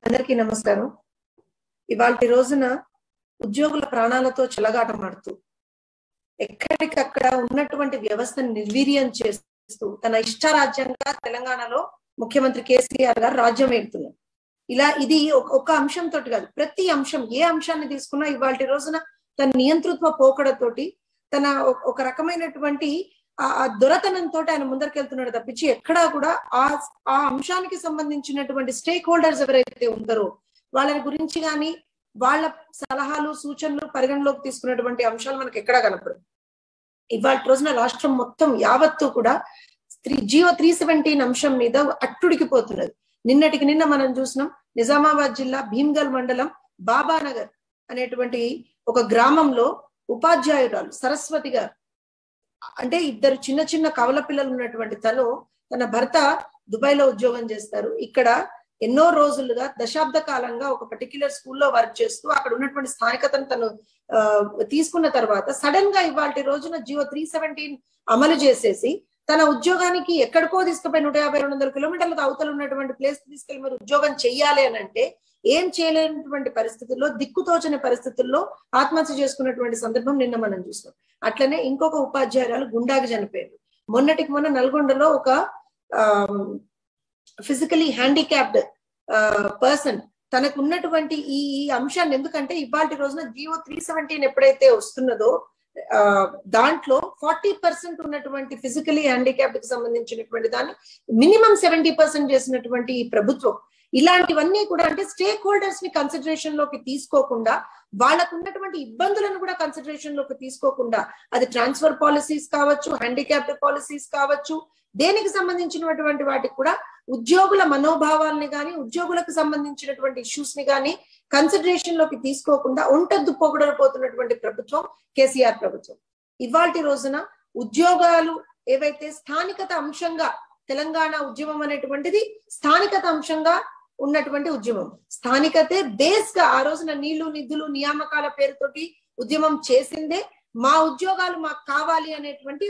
అందరికీ నమస్కారం. ఇవాల్టి రోజున ఉద్యోగుల ప్రాణాలతో చెలగాటమాడుతూ ఎక్కడికక్కడ ఉన్నటువంటి వ్యవస్థను నిర్వీర్యం చేస్తూ తన ఇష్టారాజ్యంగా తెలంగాణలో ముఖ్యమంత్రి కేసీఆర్ గారు రాజ్యం ఏడుతున్నారు. ఇది ఒక అంశంతో కాదు, ప్రతి అంశం ఏ అంశాన్ని తీసుకున్నా ఇవాల్టి రోజున తన నియంతృత్వ పోకడతోటి తన ఒక రకమైనటువంటి ఆ దొరతనంతో ఆయన ముందరికెళ్తున్నాడు తప్పించి ఎక్కడా కూడా ఆ అంశానికి సంబంధించినటువంటి స్టేక్ హోల్డర్స్ ఎవరైతే ఉంటారో వాళ్ళని గురించి కానీ వాళ్ళ సలహాలు సూచనలు పరిగణలోకి తీసుకున్నటువంటి అంశాలు మనకు ఎక్కడా కనపడదు. ఇవాళ రోజున రాష్ట్రం మొత్తం యావత్తు కూడా జియో 317 అంశం మీద అట్టుడికిపోతున్నది. నిన్నటికి నిన్న మనం చూసినాం, నిజామాబాద్ జిల్లా భీమ్గల్ మండలం బాబానగర్ అనేటువంటి ఒక గ్రామంలో ఉపాధ్యాయురాలు సరస్వతి గారు, అంటే ఇద్దరు చిన్న చిన్న కవల పిల్లలు ఉన్నటువంటి తన భర్త దుబాయ్ లో ఉద్యోగం చేస్తారు. ఇక్కడ ఎన్నో రోజులుగా దశాబ్ద కాలంగా ఒక పర్టిక్యులర్ స్కూల్లో వర్క్ చేస్తూ అక్కడ ఉన్నటువంటి స్థానికతను తను తీసుకున్న తర్వాత సడన్ గా ఇవాళ రోజున జియో 317 అమలు చేసేసి తన ఉద్యోగానికి ఎక్కడికో తీసుకుపోయి 150-200 కిలోమీటర్లకు అవతల ఉన్నటువంటి ప్లేస్ తీసుకెళ్లి మీరు ఉద్యోగం చెయ్యాలి అని అంటే ఏం చేయలేనటువంటి పరిస్థితుల్లో, దిక్కుతోచని పరిస్థితుల్లో ఆత్మహత్య చేసుకున్నటువంటి సందర్భం నిన్న మనం చూస్తాం. అట్లనే ఇంకొక ఉపాధ్యాయురాలు గుండాకి చనిపోయారు. మొన్న నల్గొండలో ఒక ఫిజికలీ హ్యాండిక్యాప్డ్ పర్సన్ తనకు ఉన్నటువంటి ఈ అంశాన్ని, ఎందుకంటే ఇవాళ రోజున జియో 317 ఎప్పుడైతే వస్తున్నదో దాంట్లో 40% ఉన్నటువంటి ఫిజికలీ హ్యాండిక్యాప్డ్ కి సంబంధించినటువంటి దాన్ని మినిమం 70% చేసినటువంటి ఈ ప్రభుత్వం ఇలాంటివన్నీ కూడా అంటే స్టేక్ హోల్డర్స్ ని కన్సిడరేషన్ లోకి తీసుకోకుండా, వాళ్ళకు ఉన్నటువంటి ఇబ్బందులను కూడా కన్సిడరేషన్ లోకి తీసుకోకుండా, అది ట్రాన్స్ఫర్ పాలసీస్ కావచ్చు, హ్యాండిక్యాప్డ్ పాలసీస్ కావచ్చు, దేనికి సంబంధించినటువంటి వాటికి కూడా ఉద్యోగుల మనోభావాలని కానీ ఉద్యోగులకు సంబంధించినటువంటి ఇష్యూస్ ని కానీ కన్సిడరేషన్ లోకి తీసుకోకుండా ఒంటెద్దు పోగొడపోతున్నటువంటి ప్రభుత్వం కేసీఆర్ ప్రభుత్వం. ఇవాల్టి రోజున ఉద్యోగాలు ఏవైతే స్థానికత అంశంగా, తెలంగాణ ఉద్యమం అనేటువంటిది స్థానికత అంశంగా ఉన్నటువంటి ఉద్యమం, స్థానికతే బేస్ గా ఆ రోజున నీళ్లు నిధులు నియామకాల పేరుతోటి ఉద్యమం చేసిందే. మా ఉద్యోగాలు మాకు కావాలి అనేటువంటి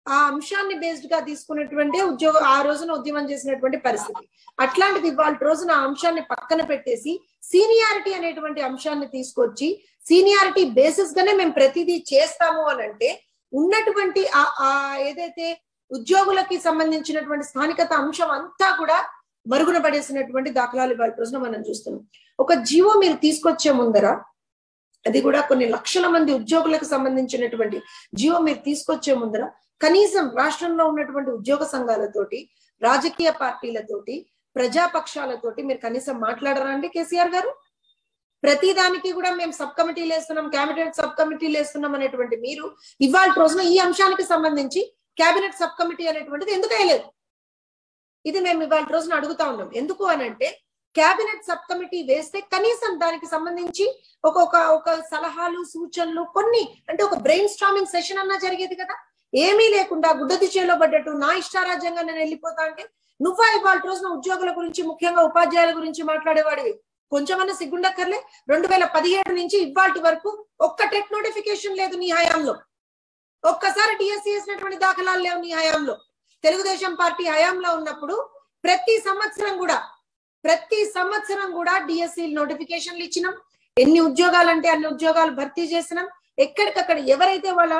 ఆ అంశాన్ని బేస్డ్ గా తీసుకున్నటువంటి ఆ రోజున ఉద్యమం చేసినటువంటి పరిస్థితి. అట్లాంటిది ఇవాళ రోజున ఆ అంశాన్ని పక్కన పెట్టేసి సీనియారిటీ అనేటువంటి అంశాన్ని తీసుకొచ్చి సీనియారిటీ బేసిస్ గానే మేము ప్రతిదీ చేస్తాము అని అంటే ఉన్నటువంటి ఏదైతే ఉద్యోగులకి సంబంధించినటువంటి స్థానికత అంశం అంతా కూడా మరుగున పడేసినటువంటి దాఖలాలు ఇవాళ రోజున మనం చూస్తున్నాం. ఒక జియో మీరు తీసుకొచ్చే ముందర, అది కూడా కొన్ని లక్షల మంది ఉద్యోగులకు సంబంధించినటువంటి జియో మీరు తీసుకొచ్చే ముందర కనీసం రాష్ట్రంలో ఉన్నటువంటి ఉద్యోగ సంఘాలతోటి, రాజకీయ పార్టీలతోటి, ప్రజాపక్షాలతోటి మీరు కనీసం మాట్లాడరా అండి కేసీఆర్ గారు? ప్రతి దానికి కూడా మేము సబ్ కమిటీలు వేస్తున్నాం, క్యాబినెట్ సబ్ కమిటీలు వేస్తున్నాం అనేటువంటి మీరు ఇవాళ రోజున ఈ అంశానికి సంబంధించి క్యాబినెట్ సబ్ కమిటీ అనేటువంటిది ఎందుకు వేయలేదు? ఇది మేము ఇవాళ రోజున అడుగుతా ఉన్నాం. ఎందుకు అని అంటే క్యాబినెట్ సబ్ కమిటీ వేస్తే కనీసం దానికి సంబంధించి ఒక సలహాలు సూచనలు కొన్ని అంటే ఒక బ్రెయిన్ స్టార్మింగ్ సెషన్ అన్నా జరిగేది కదా. ఏమీ లేకుండా గుడ్డది చేలో పడ్డట్టు నా ఇష్టారాజ్యంగా నేను వెళ్ళిపోతా అంటే నువ్వా ఇవాళ రోజున ఉద్యోగుల గురించి, ముఖ్యంగా ఉపాధ్యాయుల గురించి మాట్లాడేవాడివి? కొంచెమన్నా సిగ్గుండక్కర్లే? 2017 నుంచి ఇవాళ వరకు ఒక్క టెట్ నోటిఫికేషన్ లేదు నీ హయాంలో. ఒక్కసారి డిఎస్సి వేసినటువంటి దాఖలాలు లేవు నీ హయాంలో. తెలుగుదేశం పార్టీ హయాంలో ఉన్నప్పుడు ప్రతి సంవత్సరం కూడా డిఎస్సి నోటిఫికేషన్లు ఇచ్చినాం. ఎన్ని ఉద్యోగాలు అంటే అన్ని ఉద్యోగాలు భర్తీ చేసినాం. ఎక్కడికక్కడ ఎవరైతే వాళ్ళ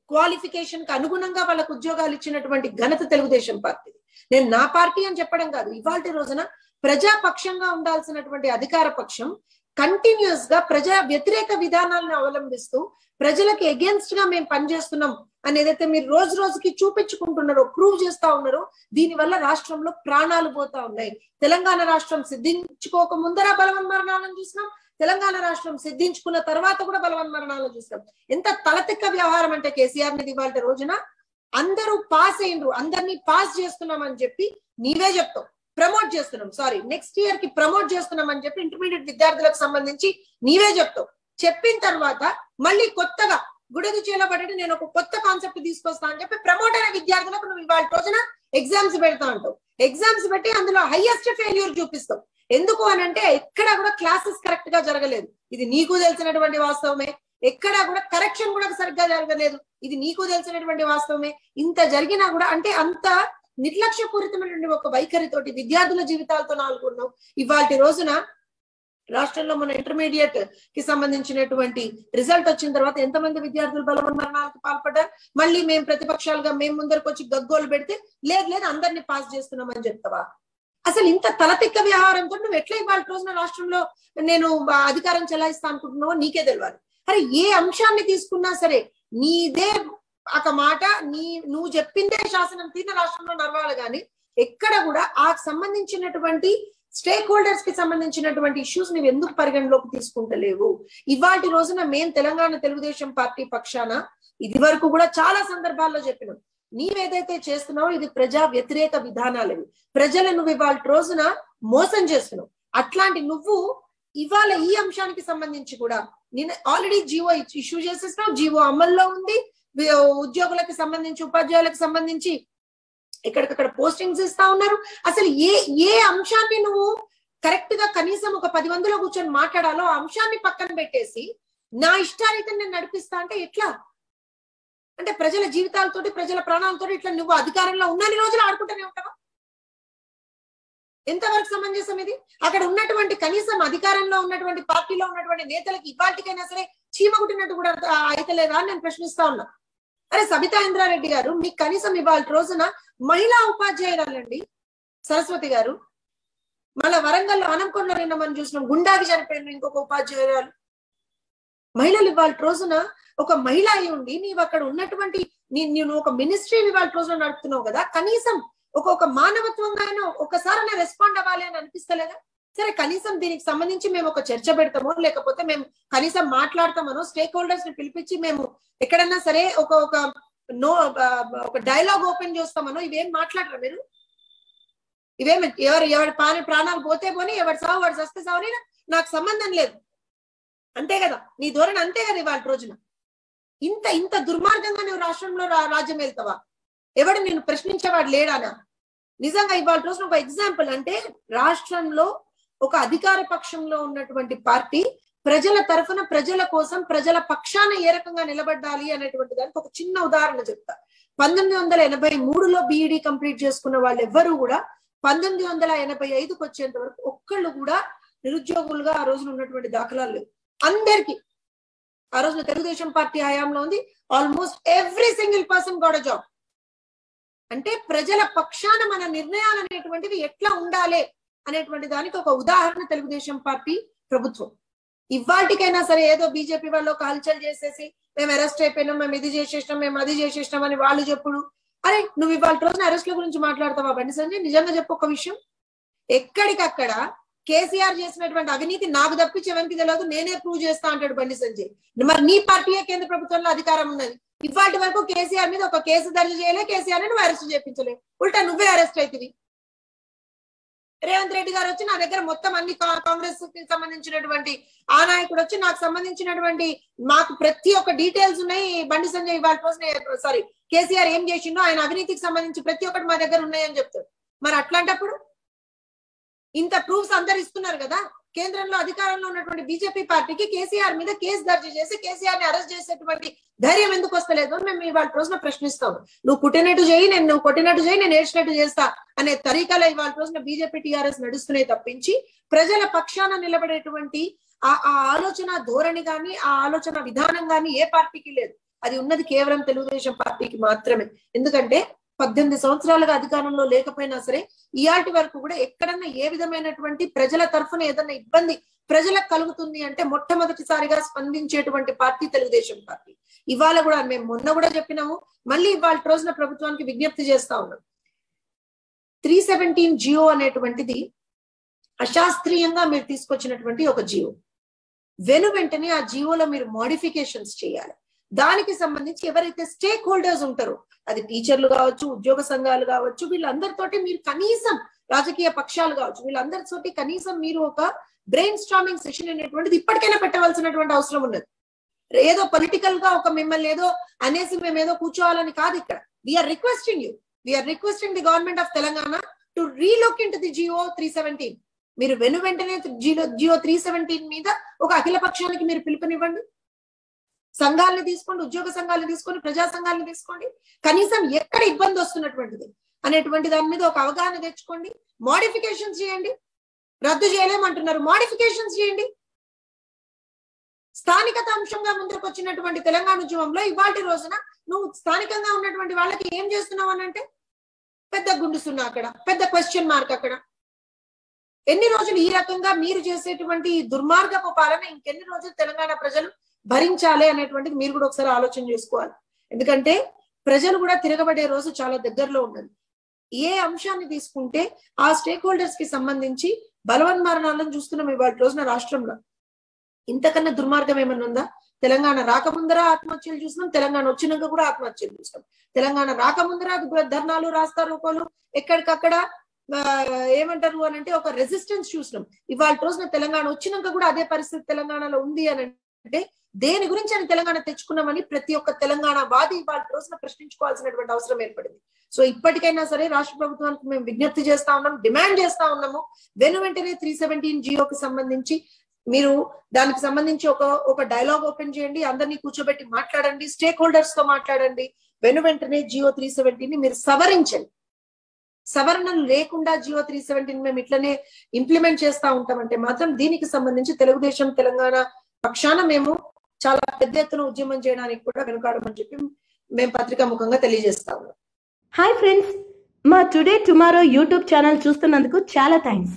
క్వాలిఫికేషన్ కి అనుగుణంగా వాళ్ళకు ఉద్యోగాలు ఇచ్చినటువంటి ఘనత తెలుగుదేశం పార్టీ. నేను నా పార్టీ అని చెప్పడం కాదు, ఇవాళ రోజున ప్రజాపక్షంగా ఉండాల్సినటువంటి అధికార పక్షం కంటిన్యూస్ గా ప్రజా వ్యతిరేక విధానాలను అవలంబిస్తూ ప్రజలకి ఎగెన్స్ట్ గా మేము పనిచేస్తున్నాం అని ఏదైతే మీరు రోజు రోజుకి చూపించుకుంటున్నారో, ప్రూవ్ చేస్తా ఉన్నారో, దీనివల్ల రాష్ట్రంలో ప్రాణాలు పోతా ఉన్నాయి. తెలంగాణ రాష్ట్రం సిద్ధించుకోక ముందర బలవన్మరణాలను చూసినాం, తెలంగాణ రాష్ట్రం సిద్ధించుకున్న తర్వాత కూడా బలవన్మరణాలను చూసినాం. ఎంత తలతిక్క వ్యవహారం అంటే కేసీఆర్ ని ఇవాళ రోజున అందరూ పాస్ అయినరు, అందరినీ పాస్ చేస్తున్నాం అని చెప్పి నీవే చెప్తావు. ప్రమోట్ చేస్తున్నాం, నెక్స్ట్ ఇయర్ కి ప్రమోట్ చేస్తున్నాం అని చెప్పి ఇంటర్మీడియట్ విద్యార్థులకు సంబంధించి నీవే చెప్తావు. చెప్పిన తర్వాత మళ్ళీ కొత్తగా గుడెది చేయబడి నేను ఒక కొత్త కాన్సెప్ట్ తీసుకొస్తా అని చెప్పి ప్రమోట్ అయిన విద్యార్థులకు నువ్వు ఇవాళ రోజున ఎగ్జామ్స్ పెడతా అంటావు. ఎగ్జామ్స్ పెట్టి అందులో హైయెస్ట్ ఫెయిల్యూర్ చూపిస్తావు. ఎందుకు అని అంటే ఎక్కడా కూడా క్లాసెస్ కరెక్ట్ గా జరగలేదు, ఇది నీకు తెలిసినటువంటి వాస్తవమే. ఎక్కడా కూడా కరెక్షన్ కూడా సరిగ్గా జరగలేదు, ఇది నీకు తెలిసినటువంటి వాస్తవమే. ఇంత జరిగినా కూడా అంటే అంత నిర్లక్ష్యపూరితమైనటువంటి ఒక వైఖరితోటి విద్యార్థుల జీవితాలతో ఆడుకున్నాం. ఇవాళ రోజున రాష్ట్రంలో మన ఇంటర్మీడియట్ కి సంబంధించినటువంటి రిజల్ట్ వచ్చిన తర్వాత ఎంతమంది విద్యార్థులు బలవన్మరణాలకు పాల్పడ్డారు. మళ్ళీ మేము ప్రతిపక్షాలుగా మేము ముందరకు వచ్చి గగ్గోలు పెడితే లేదు అందరినీ పాస్ చేస్తున్నామని చెప్తావా? అసలు ఇంత తలతిక్క వ్యవహారంతో నువ్వు ఎట్లా ఇవాళ రోజున రాష్ట్రంలో నేను అధికారం చెలాయిస్తా అనుకుంటున్నావో నీకే తెలియాలి. అరే ఏ అంశాన్ని తీసుకున్నా సరే నీదే ఒక మాట, నువ్వు చెప్పిందే శాసనం తీరిన రాష్ట్రంలో నడవాలి. కానీ ఎక్కడ కూడా ఆ సంబంధించినటువంటి స్టేక్ హోల్డర్స్ కి సంబంధించినటువంటి ఇష్యూస్ నువ్వు ఎందుకు పరిగణలోకి తీసుకుంటలేవు? ఇవాటి రోజున మేము తెలంగాణ తెలుగుదేశం పార్టీ పక్షాన ఇది వరకు కూడా చాలా సందర్భాల్లో చెప్పినాం, నీవేదైతే చేస్తున్నావో ఇది ప్రజా వ్యతిరేక విధానాలు, ప్రజలు నువ్వు ఇవాళ రోజున మోసం చేస్తున్నావు. అట్లాంటి నువ్వు ఇవాళ ఈ అంశానికి సంబంధించి కూడా నేను ఆల్రెడీ జీవో ఇష్యూ చేసేసినావు, జీవో అమల్లో ఉంది. ఉద్యోగులకు సంబంధించి ఉపాధ్యాయులకు సంబంధించి ఎక్కడికక్కడ పోస్టింగ్స్ ఇస్తా ఉన్నారు. అసలు ఏ అంశాన్ని నువ్వు కరెక్ట్ గా కనీసం ఒక 10 మందిలో కూర్చొని మాట్లాడాలో ఆ అంశాన్ని పక్కన పెట్టేసి నా ఇష్టారీతిని నేను నడిపిస్తా అంటే ఎట్లా? అంటే ప్రజల జీవితాలతోటి ప్రజల ప్రాణాలతో ఇట్లా నువ్వు అధికారంలో ఉన్నన్ని రోజులు ఆడుకుంటూనే ఉంటావా? ఎంతవరకు సమంజసం ఇది? అక్కడ ఉన్నటువంటి కనీసం అధికారంలో ఉన్నటువంటి పార్టీలో ఉన్నటువంటి నేతలకి ఇవాళకైనా సరే చీమ కుట్టినట్టు కూడా అయితలేదా అని నేను ప్రశ్నిస్తా ఉన్నా. అరే సబితా ఇంద్రారెడ్డి గారు, మీకు కనీసం ఇవాళ రోజున మహిళా ఉపాధ్యాయురాలండి సరస్వతి గారు, మళ్ళా వరంగల్లో అనంకొండలో నిన్న మనం చూసినాం గుండాకి చనిపోయిన ఇంకొక ఉపాధ్యాయురాలు. మహిళలు ఇవాళ రోజున ఒక మహిళ అయి ఉండి నీవు అక్కడ ఉన్నటువంటి నేను ఒక మినిస్ట్రీ ఇవాళ రోజున నడుపుతున్నావు కదా, కనీసం ఒక మానవత్వంగా అయినా ఒకసారి రెస్పాండ్ అవ్వాలి అని అనిపిస్తలేదా? సరే కనీసం దీనికి సంబంధించి మేము ఒక చర్చ పెడతామో లేకపోతే మేము కనీసం మాట్లాడతామనో స్టేక్ హోల్డర్స్ ని పిలిపించి మేము ఎక్కడన్నా సరే ఒక డైలాగ్ ఓపెన్ చేస్తామనో ఇవేం మాట్లాడరా మీరు? ఇవేమి ఎవరి ప్రాణాలు పోతే పోని, ఎవరి సావు వాడు సస్తే సావని నాకు సంబంధం లేదు అంతే కదా, నీ ధోరణి అంతే కదా. ఇవాళ రోజున ఇంత దుర్మార్గంగా నువ్వు రాష్ట్రంలో రాజ్యం వెళ్తావా? ఎవడు నిన్ను ప్రశ్నించేవాడు లేడానా? నిజంగా ఇవాళ రోజున ఒక ఎగ్జాంపుల్ అంటే రాష్ట్రంలో ఒక అధికార పక్షంలో ఉన్నటువంటి పార్టీ ప్రజల తరఫున ప్రజల కోసం ప్రజల పక్షాన ఏ రకంగా నిలబడాలి అనేటువంటి దానికి ఒక చిన్న ఉదాహరణ చెప్తా. 1983లో బీఈడీ కంప్లీట్ చేసుకున్న వాళ్ళు ఎవ్వరూ కూడా 1985కు వచ్చేంత వరకు ఒక్కళ్ళు కూడా నిరుద్యోగులుగా ఆ రోజున ఉన్నటువంటి దాఖలాలు లేవు. అందరికీ ఆ రోజున తెలుగుదేశం పార్టీ హయాంలో ఉంది. Almost every single person got a job. అంటే ప్రజల పక్షాన మన నిర్ణయాలు అనేటువంటివి ఎట్లా ఉండాలి అనేటువంటి దానికి ఒక ఉదాహరణ తెలుగుదేశం పార్టీ ప్రభుత్వం. ఇవాళకైనా సరే ఏదో బీజేపీ వాళ్ళు ఒక హల్చల్ చేసేసి మేము అరెస్ట్ అయిపోయినాం, మేము ఇది చేసేసినాం, మేము అది చేసేసినాం అని వాళ్ళు చెప్పుడు. అరే నువ్వు ఇవాళ రోజున అరెస్ట్ల గురించి మాట్లాడతావా బండి సంజయ్? నిజంగా చెప్పు ఒక విషయం, ఎక్కడికక్కడ కేసీఆర్ చేసినటువంటి అవినీతి నాకు తప్పించి ఎవరికి తెలియదు, నేనే ప్రూవ్ చేస్తా అంటాడు బండి సంజయ్. మరి నీ పార్టీయే కేంద్ర ప్రభుత్వంలో అధికారం ఉన్నది. ఇవాటి వరకు కేసీఆర్ మీద ఒక కేసు దర్జు చేయలే, కేసీఆర్ నువ్వు అరెస్ట్ చేయించలే, ఉల్టా నువ్వే అరెస్ట్ అవుతుంది. రేవంత్ రెడ్డి గారు వచ్చి నా దగ్గర మొత్తం అన్ని కాంగ్రెస్ కి సంబంధించినటువంటి ఆ నాయకుడు వచ్చి నాకు సంబంధించినటువంటి మాకు ప్రతి ఒక్క డీటెయిల్స్ ఉన్నాయి. బండి సంజయ్ ఇవాళ రోజున సారీ కేసీఆర్ ఏం చేసిండో ఆయన అవినీతికి సంబంధించి ప్రతి ఒక్కటి మా దగ్గర ఉన్నాయని చెప్తాడు. మరి అట్లాంటప్పుడు ఇంత ప్రూఫ్స్ అందరు ఇస్తున్నారు కదా, కేంద్రంలో అధికారంలో ఉన్నటువంటి బీజేపీ పార్టీకి కేసీఆర్ మీద కేసు దర్జు చేసి కేసీఆర్ ని అరెస్ట్ చేసేటువంటి ధైర్యం ఎందుకు వస్తలేదు అని మేము ఇవాళ రోజున ప్రశ్నిస్తాం. నువ్వు కుట్టినట్టు చేయి, నువ్వు కొట్టినట్టు చేయి, నేను ఏడ్చినట్టు చేస్తా అనే తరీకాలో ఇవాళ రోజున బీజేపీ టీఆర్ఎస్ నడుస్తున్నాయి తప్పించి ప్రజల పక్షాన నిలబడేటువంటి ఆ ఆలోచన ధోరణి గాని ఆ ఆలోచన విధానం గాని ఏ పార్టీకి లేదు. అది ఉన్నది కేవలం తెలుగుదేశం పార్టీకి మాత్రమే. ఎందుకంటే 18 సంవత్సరాలుగా అధికారంలో లేకపోయినా సరే ఇయాటి వరకు కూడా ఎక్కడన్నా ఏ విధమైనటువంటి ప్రజల తరఫున ఏదన్నా ఇబ్బంది ప్రజలకు కలుగుతుంది అంటే మొట్టమొదటిసారిగా స్పందించేటువంటి పార్టీ తెలుగుదేశం పార్టీ. ఇవాళ కూడా మేము మొన్న కూడా చెప్పినాము, మళ్ళీ ఇవాళ రోజున ప్రభుత్వానికి విజ్ఞప్తి చేస్తా ఉన్నాం. 317 జియో అనేటువంటిది అశాస్త్రీయంగా మీరు తీసుకొచ్చినటువంటి ఒక జియో. వెంటనే ఆ జియోలో మీరు మోడిఫికేషన్స్ చేయాలి. దానికి సంబంధించి ఎవరైతే స్టేక్ హోల్డర్స్ ఉంటారో, అది టీచర్లు కావచ్చు, ఉద్యోగ సంఘాలు కావచ్చు, వీళ్ళందరితోటి మీరు కనీసం రాజకీయ పక్షాలు కావచ్చు, వీళ్ళందరితోటి కనీసం మీరు ఒక బ్రెయిన్ స్టార్మింగ్ సెషన్ అనేటువంటిది ఇప్పటికైనా పెట్టవలసినటువంటి అవసరం ఉన్నది. ఏదో పొలిటికల్ గా ఒక మిమ్మల్ని ఏదో అనేసి మేము ఏదో కూర్చోవాలని కాదు. ఇక్కడ we are requesting the government of Telangana to relook into the GO 317. మీరు వెంటనే జియో 317 మీద ఒక అఖిల పక్షానికి మీరు పిలుపునివ్వండి. సంఘాలను తీసుకోండి, ఉద్యోగ సంఘాలను తీసుకోండి, ప్రజా సంఘాలను తీసుకోండి. కనీసం ఎక్కడ ఇబ్బంది వస్తున్నటువంటిది అనేటువంటి దాని మీద ఒక అవగాహన తెచ్చుకోండి. మోడిఫికేషన్స్ చేయండి. రద్దు చేయలేమంటున్నారు, మోడిఫికేషన్స్ చేయండి. స్థానికత అంశంగా ముందుకు వచ్చినటువంటి తెలంగాణ ఉద్యమంలో ఇవాటి రోజున నువ్వు స్థానికంగా ఉన్నటువంటి వాళ్ళకి ఏం చేస్తున్నావు అని అంటే పెద్ద గుండు సున్నా, అక్కడ పెద్ద క్వశ్చన్ మార్క్. అక్కడ ఎన్ని రోజులు ఈ రకంగా మీరు చేసేటువంటి దుర్మార్గపు పాలన ఇంకెన్ని రోజులు తెలంగాణ ప్రజలు భరించాలి అనేటువంటిది మీరు కూడా ఒకసారి ఆలోచన చేసుకోవాలి. ఎందుకంటే ప్రజలు కూడా తిరగబడే రోజు చాలా దగ్గరలో ఉన్నది. ఏ అంశాన్ని తీసుకుంటే ఆ స్టేక్ హోల్డర్స్ కి సంబంధించి బలవన్మరణాలను చూస్తున్నాం ఇవాళ రోజున రాష్ట్రంలో. ఇంతకన్నా దుర్మార్గం ఏమన్నా ఉందా? తెలంగాణ రాకముందర ఆత్మహత్యలు చూసినాం, తెలంగాణ వచ్చినాక కూడా ఆత్మహత్యలు చూసినాం. తెలంగాణ రాకముందర ధర్నాలు, రాస్తా రోకోలు, ఎక్కడికక్కడ ఏమంటారు అని అంటే ఒక రెసిస్టెన్స్ చూసినాం. ఇవాళ రోజున తెలంగాణ వచ్చినాక కూడా అదే పరిస్థితి తెలంగాణలో ఉంది అని అంటే దేని గురించి అని తెలంగాణ తెచ్చుకున్నామని ప్రతి ఒక్క తెలంగాణ వాది ఇవాళ రోజున ప్రశ్నించుకోవాల్సినటువంటి అవసరం ఏర్పడింది. సో ఇప్పటికైనా సరే రాష్ట్ర ప్రభుత్వానికి మేము విజ్ఞప్తి చేస్తా ఉన్నాం, డిమాండ్ చేస్తా ఉన్నాము. వెంటనే 317 జియోకి సంబంధించి మీరు దానికి సంబంధించి ఒక డైలాగ్ ఓపెన్ చేయండి, అందరినీ కూర్చోబెట్టి మాట్లాడండి, స్టేక్ హోల్డర్స్ తో మాట్లాడండి. వెంటనే జియో 317 ని మీరు సవరించండి. సవరణలు లేకుండా జియో 317 మేము ఇట్లనే ఇంప్లిమెంట్ చేస్తా ఉంటామంటే మాత్రం దీనికి సంబంధించి తెలుగుదేశం తెలంగాణ పక్షాన మేము చాలా పెద్ద ఎత్తున ఉద్యమం చేయడానికి కూడా వెనుకాడమని చెప్పి మేము పత్రికా ముఖంగా తెలియజేస్తా ఉన్నాం. హాయ్ ఫ్రెండ్స్, మా టుడే టుమారో యూట్యూబ్ ఛానల్ చూస్తున్నందుకు చాలా థ్యాంక్స్.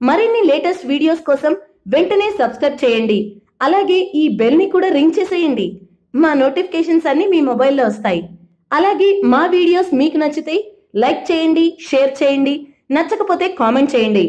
మరిన్ని లేటెస్ట్ వీడియోస్ కోసం వెంటనే సబ్స్క్రైబ్ చేయండి. అలాగే ఈ బెల్ ని కూడా రింగ్ చేసేయండి. మా నోటిఫికేషన్స్ అన్ని మీ మొబైల్లో వస్తాయి. అలాగే మా వీడియోస్ మీకు నచ్చితే లైక్ చేయండి, షేర్ చేయండి, నచ్చకపోతే కామెంట్ చేయండి.